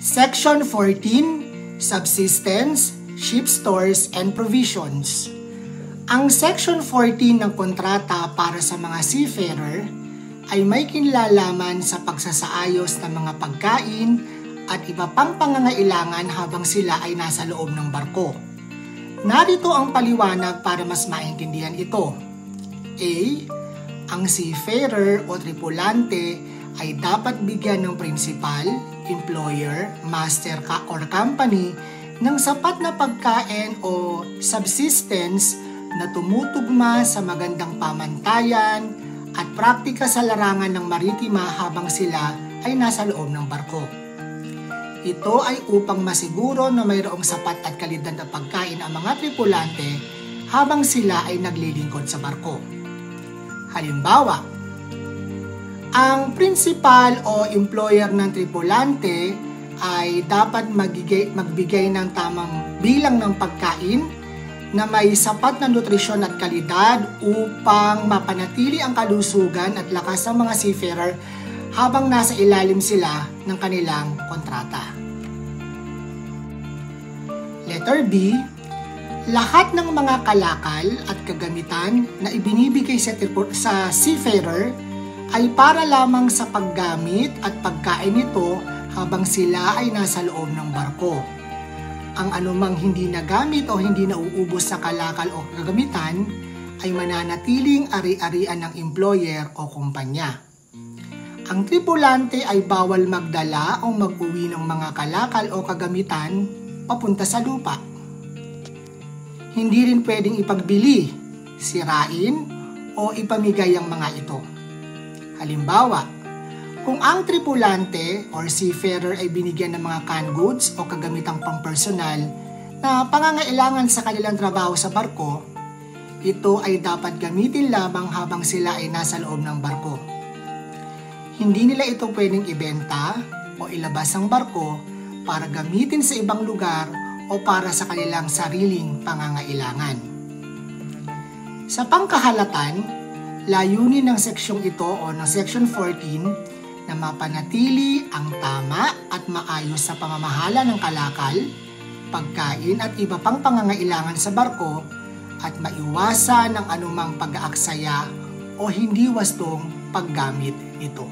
Section 14, Subsistence, Ship Stores and Provisions. Ang Section 14 ng kontrata para sa mga seafarer ay may kinlalaman sa pagsasaayos ng mga pagkain at iba pang pangangailangan habang sila ay nasa loob ng barko. Narito ang paliwanag para mas maintindihan ito. A. Ang seafarer o tripulante ay dapat bigyan ng principal, employer, master or company ng sapat na pagkain o subsistence na tumutugma sa magandang pamantayan at praktika sa larangan ng maritima habang sila ay nasa loob ng barko. Ito ay upang masiguro na mayroong sapat at kalidad na pagkain ang mga tripulante habang sila ay naglilingkod sa barko. Halimbawa, ang principal o employer ng tripulante ay dapat magbigay ng tamang bilang ng pagkain na may sapat na nutrisyon at kalidad upang mapanatili ang kalusugan at lakas ng mga seafarer habang nasa ilalim sila ng kanilang kontrata. Letter B. Lahat ng mga kalakal at kagamitan na ibinibigay sa seafarer ay para lamang sa paggamit at pagkain nito habang sila ay nasa loob ng barko. Ang anumang hindi nagamit o hindi nauubos sa kalakal o kagamitan ay mananatiling ari-arian ng employer o kumpanya. Ang tripulante ay bawal magdala o mag-uwi ng mga kalakal o kagamitan papunta sa lupa. Hindi rin pwedeng ipagbili, sirain o ipamigay ang mga ito. Halimbawa, kung ang tripulante or seafarer ay binigyan ng mga canned goods o kagamitang pang-personal na pangangailangan sa kanilang trabaho sa barko, ito ay dapat gamitin lamang habang sila ay nasa loob ng barko. Hindi nila ito pwedeng ibenta o ilabas ang barko para gamitin sa ibang lugar o para sa kanilang sariling pangangailangan. Sa pangkahalatan, layunin ng seksyong ito o ng Section 14 na mapanatili ang tama at maayos sa pamamahala ng kalakal, pagkain at iba pang pangangailangan sa barko at maiwasan ang anumang pag-aaksaya o hindi wastong paggamit nito.